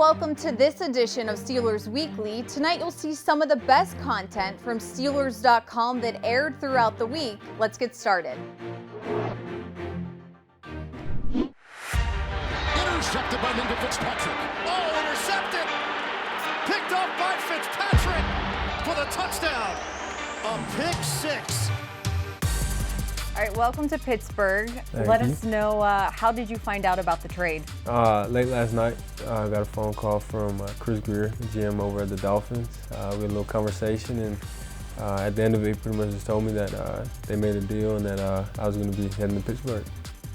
welcome to this edition of Steelers Weekly. Tonight you'll see some of the best content from Steelers.com that aired throughout the week. Let's get started. Intercepted by Minkah Fitzpatrick. Oh, intercepted! Picked off by Fitzpatrick for the touchdown. A pick six. All right, welcome to Pittsburgh. Let us know, how did you find out about the trade? Late last night, I got a phone call from Chris Greer, the GM over at the Dolphins. We had a little conversation, and at the end of it, he pretty much just told me that they made a deal and that I was going to be heading to Pittsburgh.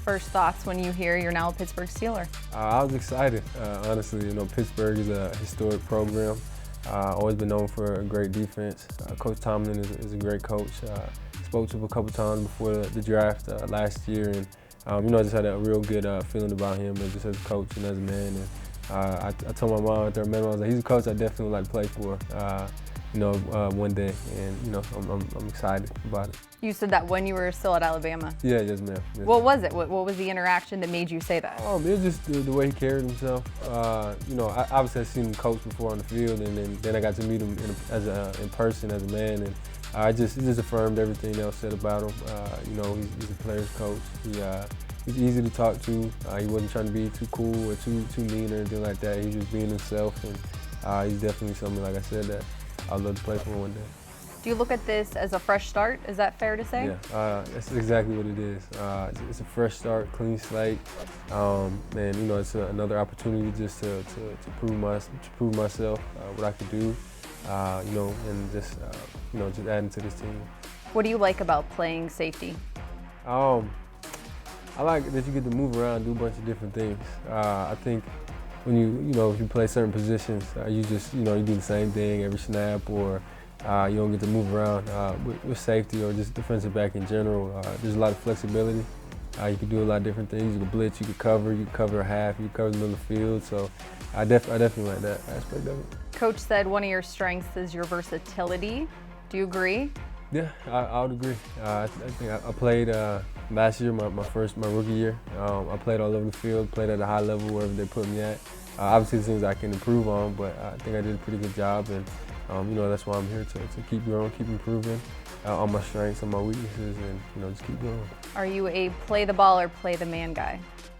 First thoughts when you hear you're now a Pittsburgh Steeler? I was excited, honestly. You know, Pittsburgh is a historic program. Always been known for a great defense. Coach Tomlin is a great coach. Spoke to him a couple times before the draft last year, and I just had a real good feeling about him just as a coach and as a man. And I told my mom after I met him, I was like, he's a coach I definitely would like to play for, one day. And I'm excited about it. You said that when you were still at Alabama. Yeah, yes, ma'am. Yes, what was it? What was the interaction that made you say that? It was just the way he carried himself. I obviously had seen him coach before on the field, and then I got to meet him in person as a man, and it just affirmed everything else said about him. He's a player's coach. He's easy to talk to. He wasn't trying to be too cool or too mean or anything like that. He was just being himself, and he's definitely something, like I said, that I'd love to play for one day. Do you look at this as a fresh start? Is that fair to say? Yeah, that's exactly what it is. It's a fresh start, clean slate, and it's another opportunity just to prove myself, what I could do, and just adding to this team. What do you like about playing safety? I like that you get to move around, do a bunch of different things. I think when if you play certain positions, you just you do the same thing every snap, or you don't get to move around. With safety or just defensive back in general, there's a lot of flexibility. You can do a lot of different things. You can blitz, you can cover a half, you can cover the middle of the field. So I definitely like that aspect of it. Coach said one of your strengths is your versatility. Do you agree? Yeah, I would agree. I think I played last year, my rookie year. I played all over the field, played at a high level wherever they put me at. Obviously, there's things I can improve on, but I think I did a pretty good job, and that's why I'm here to keep growing, keep improving on my strengths and my weaknesses, and just keep going. Are you a play the ball or play the man guy?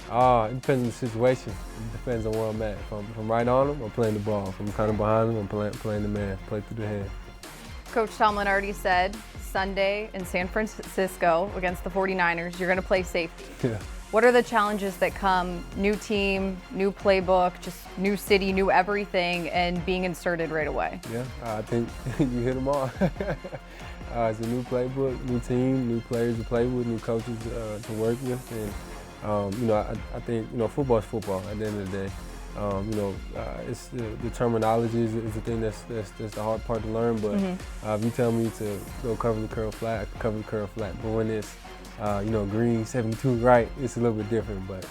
It depends on the situation. It depends on where I'm at. If I'm right on them, I'm playing the ball. If I'm kind of behind them, I'm playing the man, play through the head. Coach Tomlin already said Sunday in San Francisco against the 49ers, you're going to play safety. Yeah. What are the challenges that come? New team, new playbook, just new city, new everything, and being inserted right away? Yeah, I think you hit them all. It's a new playbook, new team, new players to play with, new coaches to work with, and I think football is football at the end of the day. It's the terminology is the thing that's the hard part to learn. But if you tell me to go cover the curl flat, I can cover the curl flat. But when it's green 72 right, it's a little bit different. But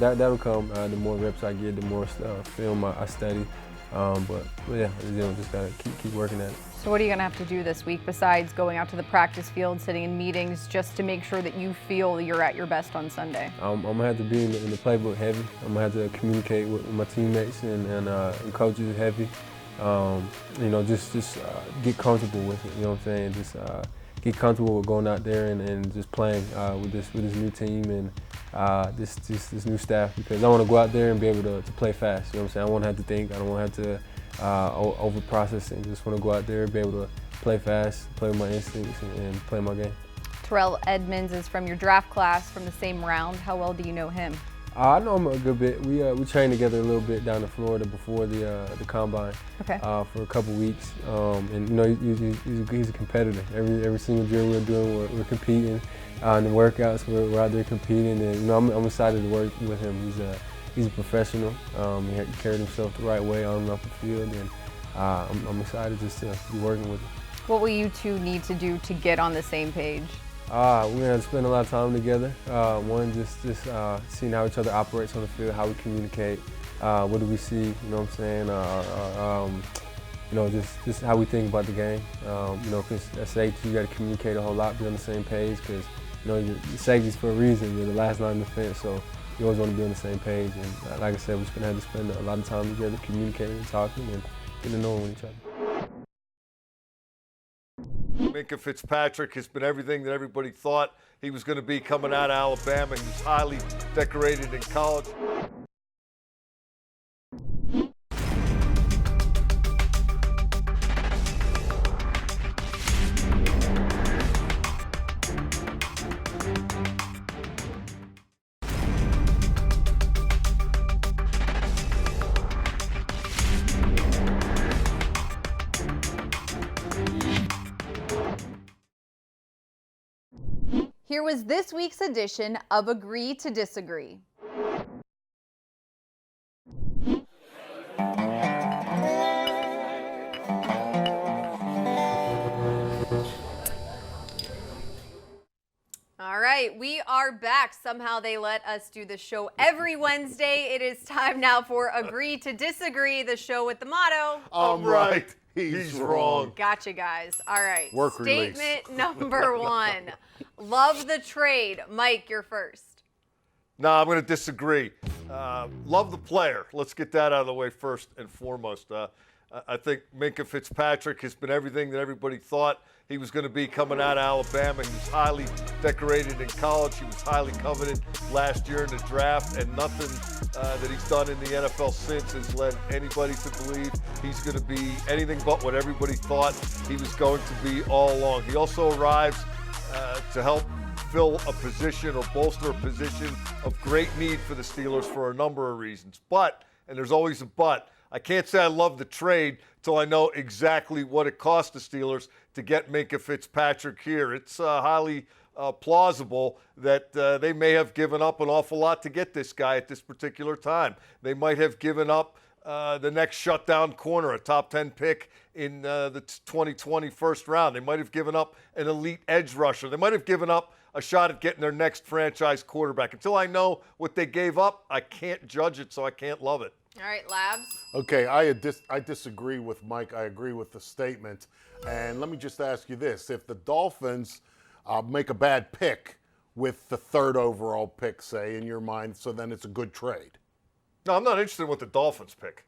that'll come. The more reps I get, the more film I study. But yeah, just gotta keep working at it. So what are you gonna have to do this week besides going out to the practice field, sitting in meetings, just to make sure that you feel you're at your best on Sunday? I'm gonna have to be in the playbook heavy. I'm gonna have to communicate with my teammates and coaches heavy. Just get comfortable with it. You know what I'm saying? Just get comfortable with going out there and just playing with this new team and this new staff, because I want to go out there and be able to play fast. You know what I'm saying? I won't have to think. I don't want to have to over processing. Just want to go out there and be able to play fast, play with my instincts, and play my game. Terrell Edmonds is from your draft class, from the same round. How well do you know him? I know him a good bit. We trained together a little bit down in Florida before the combine. Okay. For a couple weeks, and he's a competitor. Every single drill we're doing, we're competing. In the workouts, we're out there competing, and I'm excited to work with him. He's a professional. He carried himself the right way on and off the field, and I'm excited just to be working with him. What will you two need to do to get on the same page? We're going to spend a lot of time together. One, just seeing how each other operates on the field, how we communicate, what do we see, you know what I'm saying? Just how we think about the game. Because at safety, you got to communicate a whole lot, be on the same page, because your safety's for a reason. You're the last line of defense, so you always want to be on the same page. And like I said, we're just going to have to spend a lot of time together communicating, talking, and getting to know each other. Minkah Fitzpatrick has been everything that everybody thought he was going to be coming out of Alabama. He was highly decorated in college. Here was this week's edition of Agree to Disagree. All right, we are back. Somehow they let us do the show every Wednesday. It is time now for Agree to Disagree, the show with the motto, I'm right, he's wrong. Gotcha, guys. All right. Work release. Statement number one. Love the trade. Mike, you're first. No, I'm going to disagree. Love the player. Let's get that out of the way first and foremost. I think Minkah Fitzpatrick has been everything that everybody thought he was going to be coming out of Alabama. He was highly decorated in college. He was highly coveted last year in the draft, and nothing that he's done in the NFL since has led anybody to believe he's going to be anything but what everybody thought he was going to be all along. He also arrives to help fill a position or bolster a position of great need for the Steelers for a number of reasons. But, and there's always a but, I can't say I love the trade till I know exactly what it cost the Steelers to get Minkah Fitzpatrick here. It's highly plausible that they may have given up an awful lot to get this guy at this particular time. They might have given up the next shutdown corner, a top 10 pick in the 2020 first round. They might have given up an elite edge rusher. They might have given up a shot at getting their next franchise quarterback. Until I know what they gave up, I can't judge it, so I can't love it. All right, Labs. Okay, I disagree with Mike. I agree with the statement. And let me just ask you this. If the Dolphins make a bad pick with the third overall pick, say, in your mind, so then it's a good trade. No, I'm not interested in what the Dolphins pick.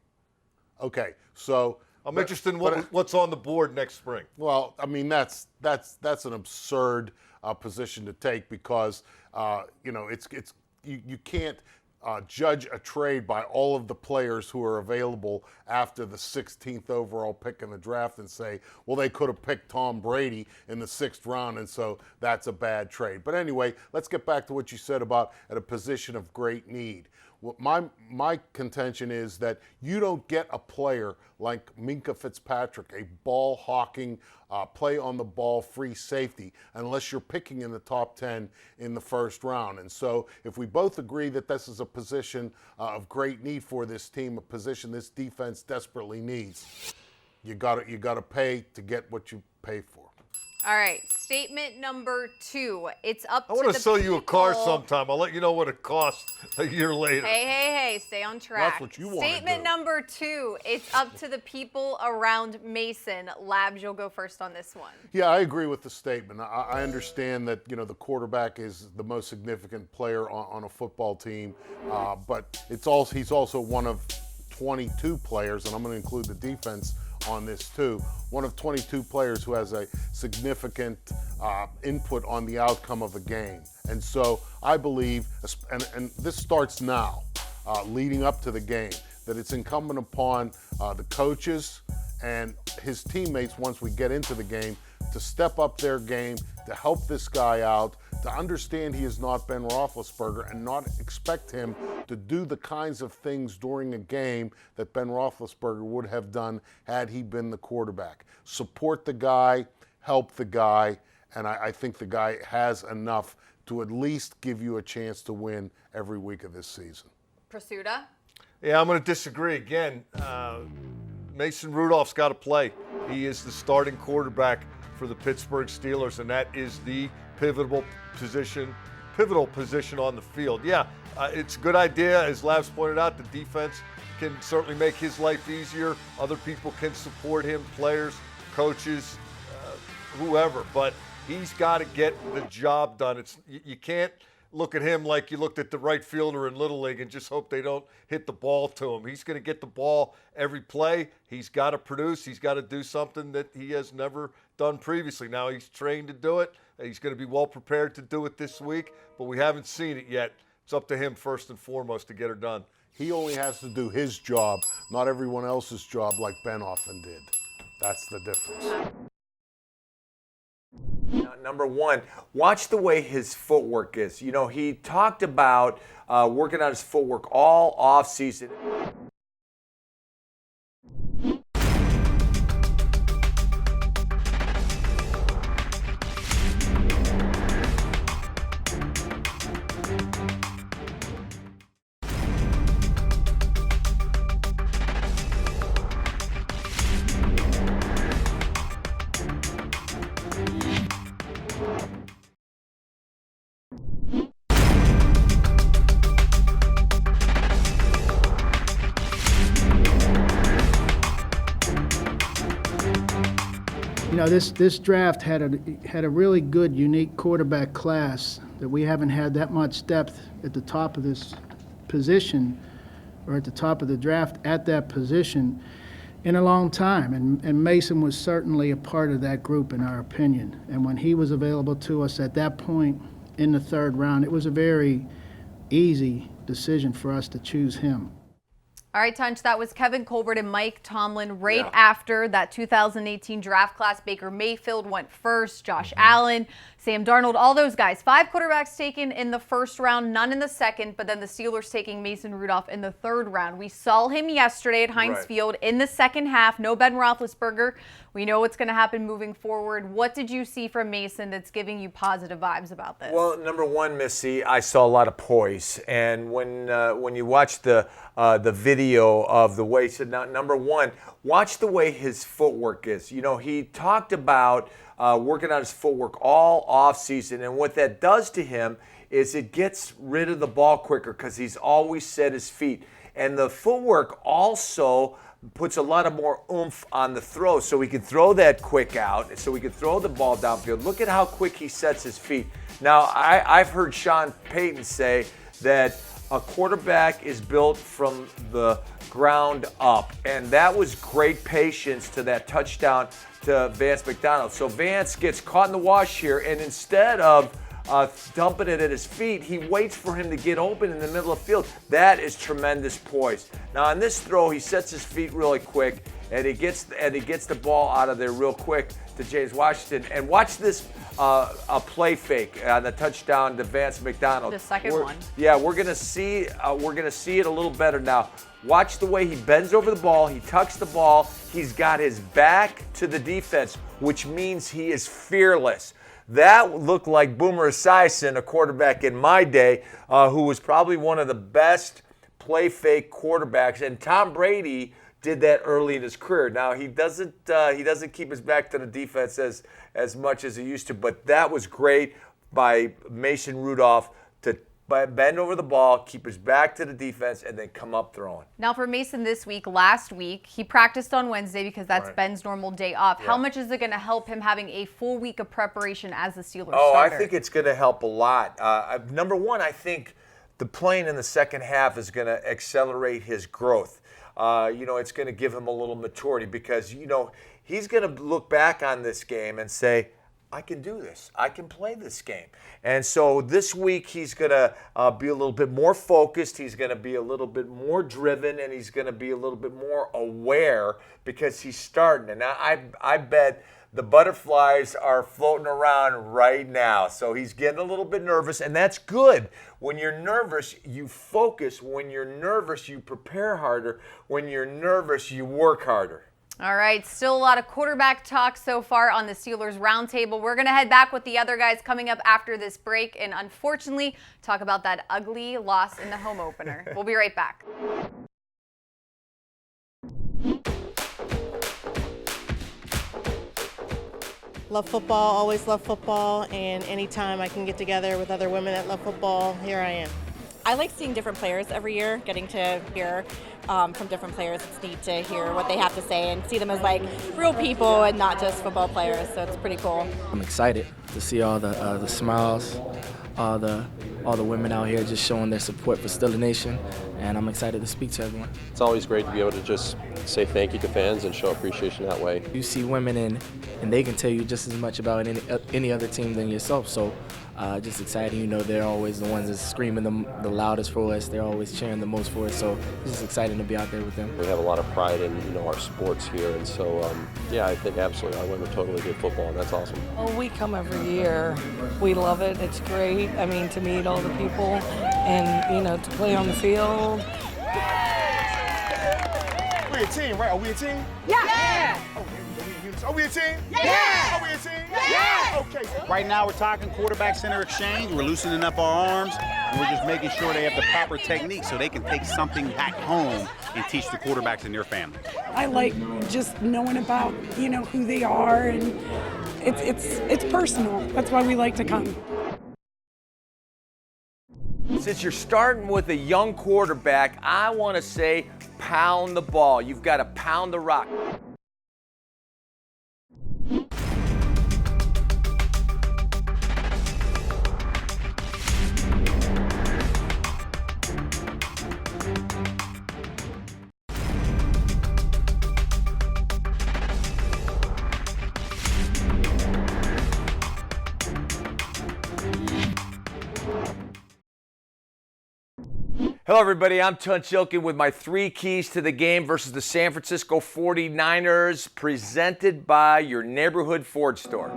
Okay, so I'm interested in what's on the board next spring. Well, I mean that's an absurd position to take because you can't judge a trade by all of the players who are available after the 16th overall pick in the draft and say, well, they could have picked Tom Brady in the 6th round, and so that's a bad trade. But anyway, let's get back to what you said about at a position of great need. My contention is that you don't get a player like Minkah Fitzpatrick, a ball-hawking, play-on-the-ball free safety, unless you're picking in the top 10 in the first round. And so if we both agree that this is a position of great need for this team, a position this defense desperately needs, you gotta pay to get what you pay for. All right, statement number two. It's up to the I want to sell you a car people. sometime. I'll let you know what it costs a year later. Hey, stay on track. That's what you want. Statement number two. It's up to the people around Mason. Labs, you'll go first on this one. Yeah, I agree with the statement. I understand that, the quarterback is the most significant player on a football team, but he's also one of 22 players, and I'm going to include the defense on this too, one of 22 players who has a significant input on the outcome of a game. And so I believe, and this starts now, leading up to the game, that it's incumbent upon the coaches and his teammates once we get into the game to step up their game, to help this guy out, to understand he is not Ben Roethlisberger and not expect him to do the kinds of things during a game that Ben Roethlisberger would have done had he been the quarterback. Support the guy, help the guy, and I think the guy has enough to at least give you a chance to win every week of this season. Pursuta? Yeah, I'm going to disagree again. Mason Rudolph's got to play. He is the starting quarterback for the Pittsburgh Steelers, and that is the pivotal position on the field. Yeah, it's a good idea. As Labs pointed out, the defense can certainly make his life easier. Other people can support him, players, coaches, whoever. But he's got to get the job done. You can't look at him like you looked at the right fielder in Little League and just hope they don't hit the ball to him. He's going to get the ball every play. He's got to produce. He's got to do something that he has never done previously. Now he's trained to do it. He's going to be well prepared to do it this week, but we haven't seen it yet. It's up to him first and foremost to get her done. He only has to do his job, not everyone else's job like Ben often did. That's the difference. Number one, watch the way his footwork is. You know, he talked about working on his footwork all off season. You know, this draft had a really good, unique quarterback class that we haven't had that much depth at the top of this position or at the top of the draft at that position in a long time. And Mason was certainly a part of that group, in our opinion. And when he was available to us at that point in the third round, it was a very easy decision for us to choose him. All right, Tunch, that was Kevin Colbert and Mike Tomlin right after that 2018 draft class. Baker Mayfield went first, Josh Allen, Sam Darnold, all those guys. 5 quarterbacks taken in the first round, none in the second, but then the Steelers taking Mason Rudolph in the third round. We saw him yesterday at Heinz Field in the second half. No Ben Roethlisberger. We know what's going to happen moving forward. What did you see from Mason that's giving you positive vibes about this? Well, number one, Missy, I saw a lot of poise. And when you watch the video of the way he said, now, number one, watch the way his footwork is. You know, he talked about working on his footwork all off season, and what that does to him is it gets rid of the ball quicker because he's always set his feet. And the footwork also puts a lot of more oomph on the throw, so he can throw that quick out, so he can throw the ball downfield. Look at how quick he sets his feet. Now, I've heard Sean Payton say that a quarterback is built from the ground up, and that was great patience to that touchdown to Vance McDonald. So Vance gets caught in the wash here, and instead of dumping it at his feet, he waits for him to get open in the middle of the field. That is tremendous poise. Now on this throw, he sets his feet really quick, and he gets the ball out of there real quick to James Washington. And watch this a play fake on the touchdown to Vance McDonald. The second one. Yeah, we're gonna see it a little better now. Watch the way he bends over the ball, he tucks the ball, he's got his back to the defense, which means he is fearless. That looked like Boomer Esiason, a quarterback in my day, who was probably one of the best play fake quarterbacks. And Tom Brady did that early in his career. Now he doesn't keep his back to the defense as much as he used to, but that was great by Mason Rudolph to bend over the ball, keep his back to the defense, and then come up throwing. Now for Mason this week, last week, he practiced on Wednesday because that's Ben's normal day off. Yeah. How much is it going to help him having a full week of preparation as the Steelers starter? I think it's going to help a lot. Number one, I think the playing in the second half is going to accelerate his growth. It's going to give him a little maturity because, he's going to look back on this game and say, I can do this. I can play this game. And so this week he's going to be a little bit more focused. He's going to be a little bit more driven, and he's going to be a little bit more aware because he's starting. And I bet the butterflies are floating around right now. So he's getting a little bit nervous, and that's good. When you're nervous, you focus. When you're nervous, you prepare harder. When you're nervous, you work harder. All right, still a lot of quarterback talk so far on the Steelers roundtable. We're going to head back with the other guys coming up after this break and unfortunately talk about that ugly loss in the home opener. We'll be right back. Love football, always love football, and anytime I can get together with other women that love football, here I am. I like seeing different players every year, getting to hear from different players. It's neat to hear what they have to say and see them as like real people and not just football players, so it's pretty cool. I'm excited to see all the smiles, all the all the women out here just showing their support for Steeler Nation, and I'm excited to speak to everyone. It's always great to be able to just say thank you to fans and show appreciation that way. You see women and they can tell you just as much about any other team than yourself, so just exciting. You know, they're always the ones that's screaming the loudest for us. They're always cheering the most for us, so it's just exciting to be out there with them. We have a lot of pride in our sports here, and so yeah, I think absolutely our women totally good football, and that's awesome. Well, we come every year. We love it. It's great. I mean, to meet all the people and to play on the field. We're a team, right? Are we a team? Yeah. Are we a team? Yeah. Are we a team? Yeah. Okay. Right now we're talking quarterback center exchange. We're loosening up our arms, and we're just making sure they have the proper technique so they can take something back home and teach the quarterbacks and their family. I like just knowing about, who they are, and it's personal. That's why we like to come. Since you're starting with a young quarterback, I want to say pound the ball. You've got to pound the rock. Hello, everybody. I'm Untitled with my 3 keys to the game versus the San Francisco 49ers, presented by your neighborhood Ford store.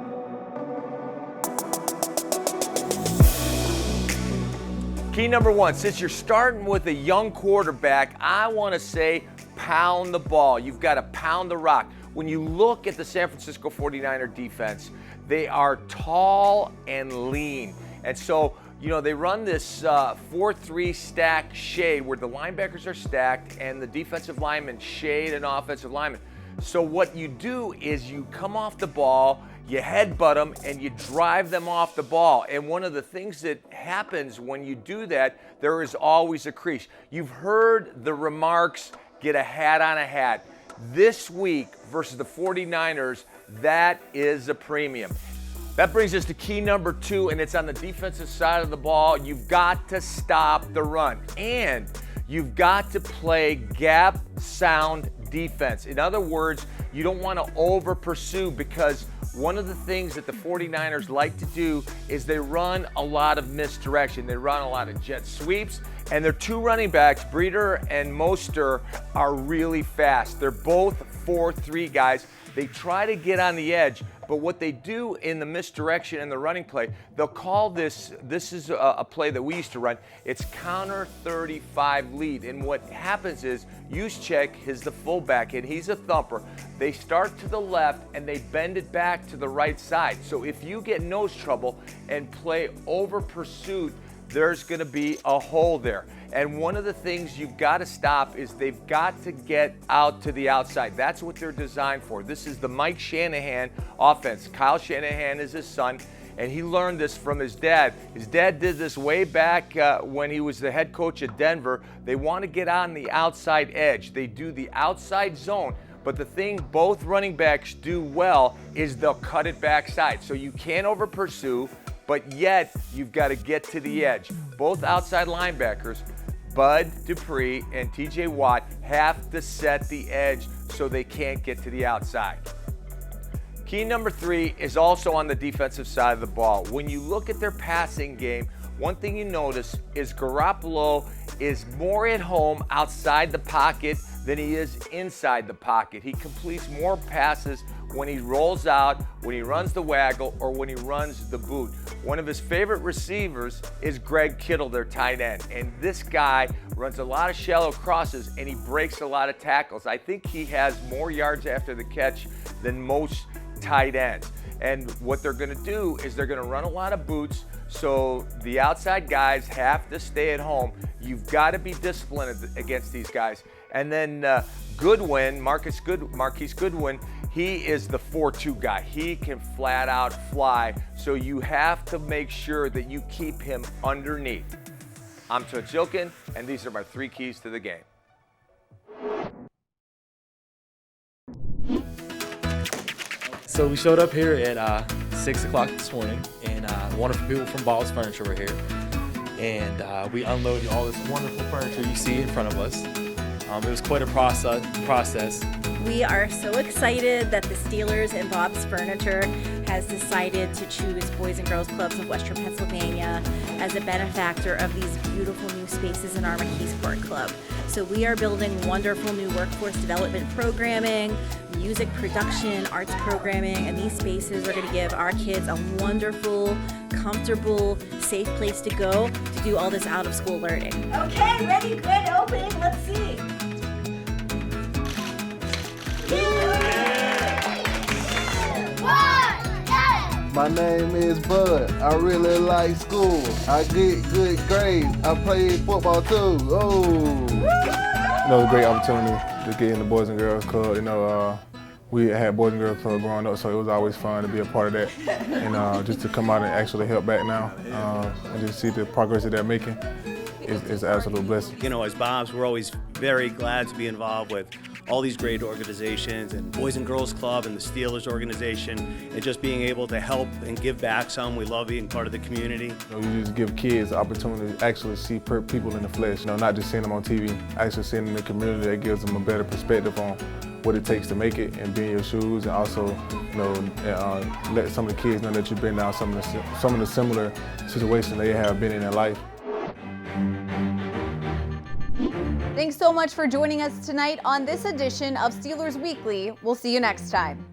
Key number 1, since you're starting with a young quarterback, I want to say pound the ball. You've got to pound the rock. When you look at the San Francisco 49er defense, they are tall and lean. And so, they run this 4-3 stack shade where the linebackers are stacked and the defensive linemen shade an offensive lineman. So what you do is you come off the ball, you headbutt them, and you drive them off the ball. And one of the things that happens when you do that, there is always a crease. You've heard the remarks, get a hat on a hat. This week versus the 49ers, that is a premium. That brings us to key number 2, and it's on the defensive side of the ball. You've got to stop the run, and you've got to play gap sound defense. In other words, you don't want to over pursue, because one of the things that the 49ers like to do is they run a lot of misdirection. They run a lot of jet sweeps, and their 2 running backs, Breeder and Mostert, are really fast. They're both 4-3 guys. They try to get on the edge, but what they do in the misdirection and the running play, they'll call this is a play that we used to run, it's counter 35 lead. And what happens is Juszczyk is the fullback and he's a thumper. They start to the left and they bend it back to the right side. So if you get nose trouble and play over pursuit, there's going to be a hole there. And one of the things you've got to stop is they've got to get out to the outside. That's what they're designed for. This is the Mike Shanahan offense. Kyle Shanahan is his son, and he learned this from his dad. His dad did this way back when he was the head coach at Denver. They want to get on the outside edge. They do the outside zone. But the thing both running backs do well is they'll cut it backside. So you can't over pursue, but yet you've got to get to the edge. Both outside linebackers, Bud Dupree and TJ Watt, have to set the edge so they can't get to the outside. Key number 3 is also on the defensive side of the ball. When you look at their passing game, one thing you notice is GAROPPOLO is more at home outside the pocket than he is inside the pocket. He completes more passes when he rolls out, when he runs the waggle, or when he runs the boot. One of his favorite receivers is Greg Kittle, their tight end. And this guy runs a lot of shallow crosses and he breaks a lot of tackles. I think he has more yards after the catch than most tight ends. And what they're going to do is they're going to run a lot of boots, so the outside guys have to stay at home. You've got to be disciplined against these guys. And then Goodwin, Marquise Goodwin, he is the 4-2 guy. He can flat out fly, so you have to make sure that you keep him underneath. I'm Untitled, and these are my 3 keys to the game. So we showed up here at 6 o'clock this morning, and one of the people from Ball's Furniture were here. and we unloaded all this wonderful furniture you see in front of us. It was quite a process. We are so excited that the Steelers and Bob's Furniture has decided to choose Boys and Girls Clubs of Western Pennsylvania as a benefactor of these beautiful new spaces in our McKeesport Club. So we are building wonderful new workforce development programming, music production, arts programming, and these spaces are going to give our kids a wonderful, comfortable, safe place to go to do all this out-of-school learning. Okay, ready, good, opening, let's see. My name is Bud. I really like school. I get good grades. I play football too. Oh! You know, it's a great opportunity to get in the Boys and Girls Club. You know, we had Boys and Girls Club growing up, so it was always fun to be a part of that. And just to come out and actually help back now and just see the progress that they're making is an absolute blessing. You know, as Bob's, we're always very glad to be involved with all these great organizations and Boys and Girls Club and the Steelers organization, and just being able to help and give back some. We love being part of the community. You know, you just give kids the opportunity to actually see people in the flesh, you know, not just seeing them on TV, actually seeing them in the community. That gives them a better perspective on what it takes to make it and be in your shoes, and also, you know, let some of the kids know that you've been down some of the similar situations they have been in their life. Thanks so much for joining us tonight on this edition of Steelers Weekly. We'll see you next time.